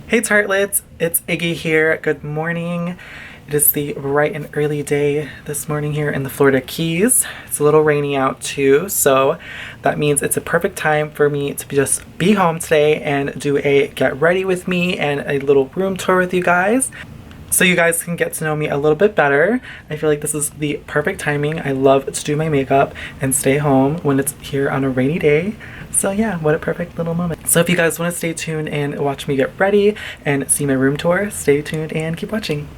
Hey tartlets, it's Iggy here. Good morning. It is the bright and early day this morning here in the Florida Keys. It's a little rainy out too, so that means it's a perfect time for me to just be home today and do a get ready with me and a little room tour with you guys, so you guys can get to know me a little bit better. I feel like this is the perfect timing. I love to do my makeup and stay home when it's here on a rainy day. So yeah, what a perfect little moment. So if you guys want to stay tuned and watch me get ready and see my room tour, stay tuned and keep watching.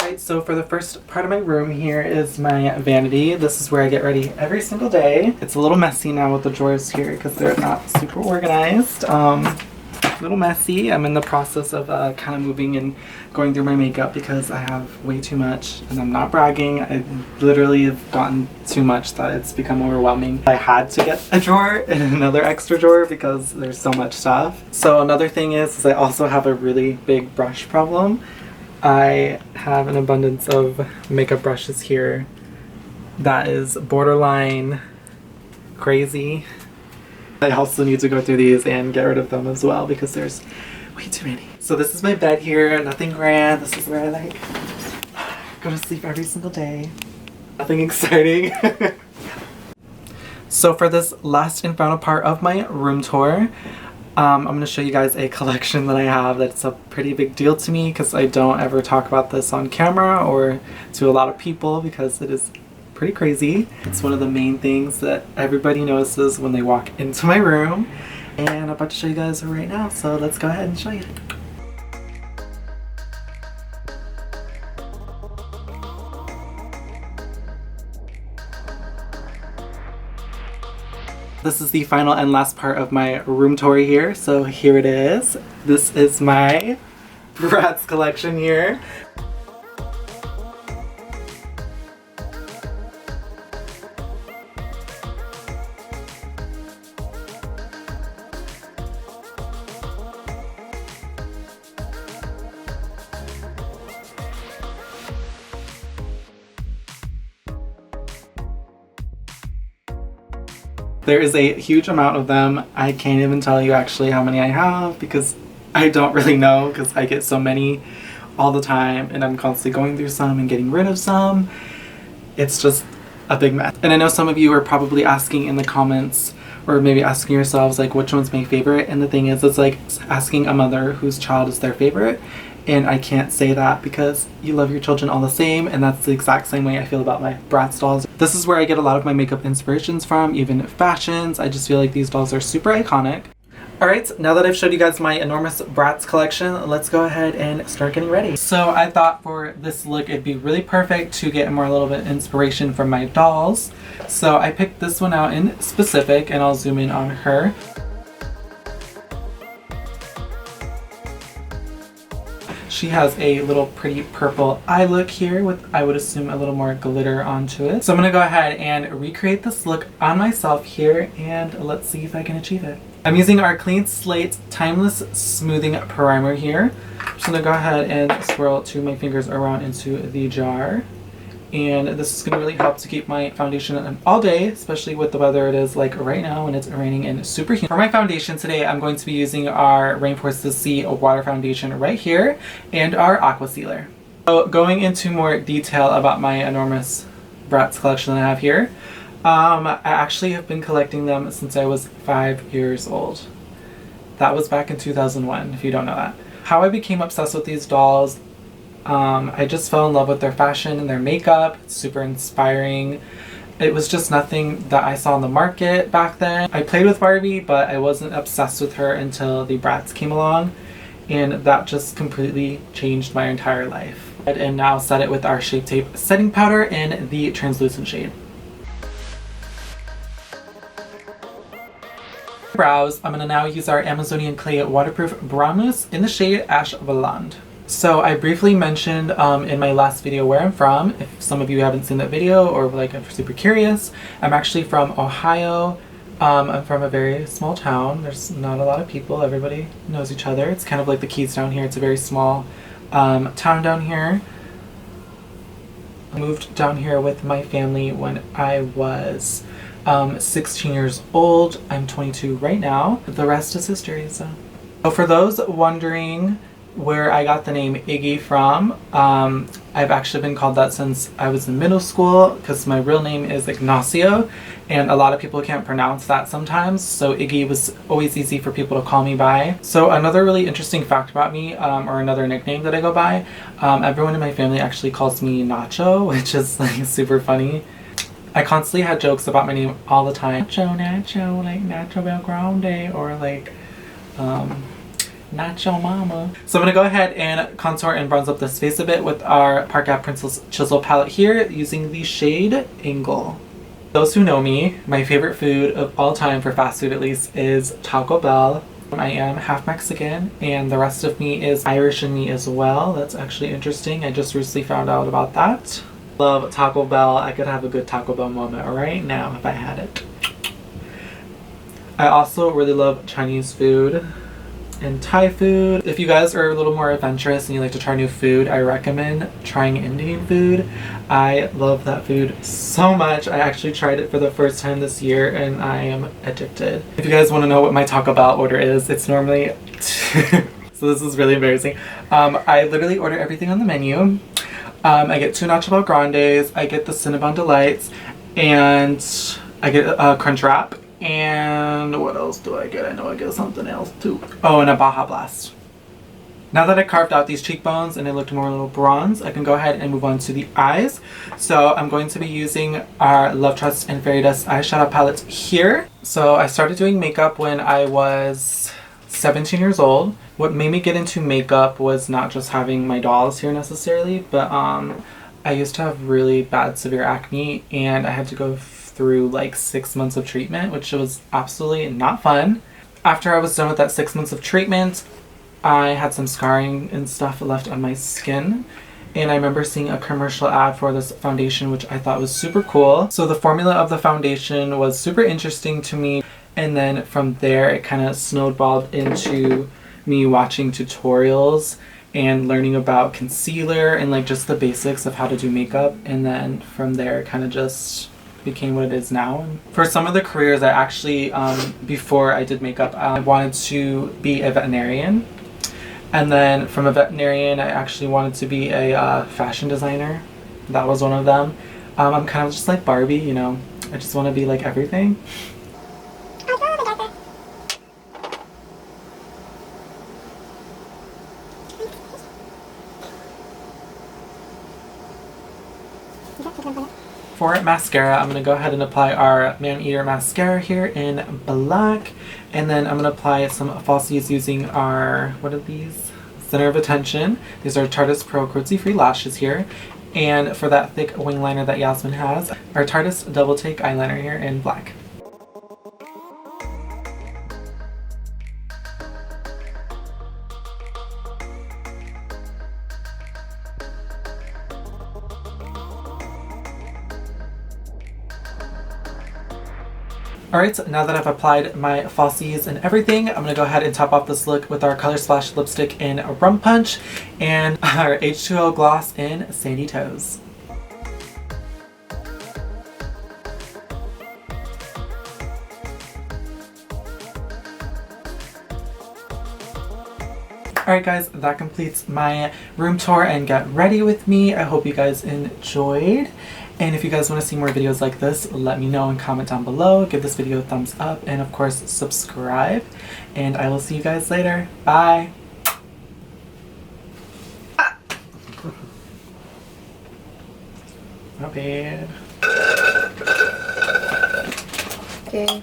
Alright, so for the first part of my room here is my vanity. This is where I get ready every single day. It's a little messy now with the drawers here because they're not super organized. A little messy. I'm in the process of kind of moving and going through my makeup because I have way too much, and I'm not bragging. I literally have gotten too much that it's become overwhelming. I had to get a drawer and another extra drawer because there's so much stuff. So another thing is I also have a really big brush problem. I have an abundance of makeup brushes here that is borderline crazy. I also need to go through these and get rid of them as well because there's way too many. So this is my bed here, nothing grand. This is where I like go to sleep every single day. Nothing exciting. So for this last and final part of my room tour, I'm going to show you guys a collection that I have that's a pretty big deal to me because I don't ever talk about this on camera or to a lot of people because it is pretty crazy. It's one of the main things that everybody notices when they walk into my room, and I'm about to show you guys right now, so let's go ahead and show you. This is the final and last part of my room tour here, so here it is. This is my Bratz collection here. There is a huge amount of them. I can't even tell you actually how many I have because I don't really know because I get so many all the time and I'm constantly going through some and getting rid of some. It's just a big mess. And I know some of you are probably asking in the comments or maybe asking yourselves like which one's my favorite, and the thing is it's like asking a mother whose child is their favorite. And I can't say that because you love your children all the same, and that's the exact same way I feel about my Bratz dolls. This is where I get a lot of my makeup inspirations from, even fashions. I just feel like these dolls are super iconic. Alright, now that I've showed you guys my enormous Bratz collection, let's go ahead and start getting ready. So I thought for this look it'd be really perfect to get more a little bit inspiration from my dolls. So I picked this one out in specific, and I'll zoom in on her. She has a little pretty purple eye look here with, I would assume, a little more glitter onto it. So I'm going to go ahead and recreate this look on myself here, and let's see if I can achieve it. I'm using our Clean Slate Timeless Smoothing Primer here. I'm just going to go ahead and swirl two of my fingers around into the jar. And this is going to really help to keep my foundation on all day, especially with the weather it is like right now when it's raining and super humid. For my foundation today, I'm going to be using our Rainforest to Sea water foundation right here and our Aqua Sealer. So going into more detail about my enormous Bratz collection that I have here, I actually have been collecting them since I was 5 years old. That was back in 2001, if you don't know that. How I became obsessed with these dolls, I just fell in love with their fashion and their makeup. It's super inspiring. It was just nothing that I saw on the market back then. I played with Barbie, but I wasn't obsessed with her until the Bratz came along, and that just completely changed my entire life. And now set it with our Shape Tape setting powder in the translucent shade. Brows, I'm going to now use our Amazonian Clay Waterproof Brow Mousse in the shade Ash Blonde. So I briefly mentioned in my last video where I'm from. If some of you haven't seen that video or like are super curious, I'm actually from Ohio. I'm from a very small town. There's not a lot of people. Everybody knows each other. It's kind of like the Keys down here. It's a very small town down here. I moved down here with my family when I was 16 years old. I'm 22 right now. The rest is history, so So for those wondering where I got the name Iggy from, I've actually been called that since I was in middle school because my real name is Ignacio, and a lot of people can't pronounce that sometimes, so Iggy was always easy for people to call me by. So another really interesting fact about me, or another nickname that I go by, everyone in my family actually calls me Nacho, which is like super funny. I constantly had jokes about my name all the time. Nacho, like Nacho Bel Grande, or like Nacho Mama. So I'm going to go ahead and contour and bronze up this face a bit with our Park Ave Princess Chisel palette here using the shade Angle. Those who know me, my favorite food of all time, for fast food at least, is Taco Bell. I am half Mexican and the rest of me is Irish in me as well. That's actually interesting. I just recently found out about that. Love Taco Bell. I could have a good Taco Bell moment right now if I had it. I also really love Chinese food and Thai food. If you guys are a little more adventurous and you like to try new food, I recommend trying Indian food. I love that food so much. I actually tried it for the first time this year and I am addicted. If you guys want to know what my Taco Bell order is, it's normally so this is really embarrassing. I literally order everything on the menu. I get 2 Nacho Bel Grandes, I get the Cinnabon Delights, and I get a Crunch Wrap. And what else do I get? I know I get something else too. Oh, and a Baja Blast. Now that I carved out these cheekbones and they looked more a little bronze, I can go ahead and move on to the eyes. So I'm going to be using our Love Trust and Fairy Dust eyeshadow palettes here. So I started doing makeup when I was 17 years old. What made me get into makeup was not just having my dolls here necessarily, but I used to have really bad severe acne and I had to go through like 6 months of treatment, which was absolutely not fun. After I was done with that 6 months of treatment, I had some scarring and stuff left on my skin. And I remember seeing a commercial ad for this foundation, which I thought was super cool. So the formula of the foundation was super interesting to me. And then from there, it kind of snowballed into me watching tutorials and learning about concealer and like just the basics of how to do makeup. And then from there, it kind of just became what it is now. For some of the careers, I actually, before I did makeup, I wanted to be a veterinarian. And then from a veterinarian, I actually wanted to be a fashion designer. That was one of them. I'm kind of just like Barbie, you know. I just want to be like everything. For mascara, I'm going to go ahead and apply our Man-Eater mascara here in black. And then I'm going to apply some falsies using our, what are these? Center of Attention. These are Tarte Pro Cruelty-Free Lashes here. And for that thick wing liner that Yasmin has, our Tarte Double Take Eyeliner here in black. Alright, so now that I've applied my falsies and everything, I'm going to go ahead and top off this look with our Color Splash lipstick in Rum Punch and our H2O gloss in Sandy Toes. Alright guys, that completes my room tour and get ready with me. I hope you guys enjoyed. And if you guys want to see more videos like this, let me know and comment down below. Give this video a thumbs up and of course subscribe. And I will see you guys later. Bye! My bad. Okay.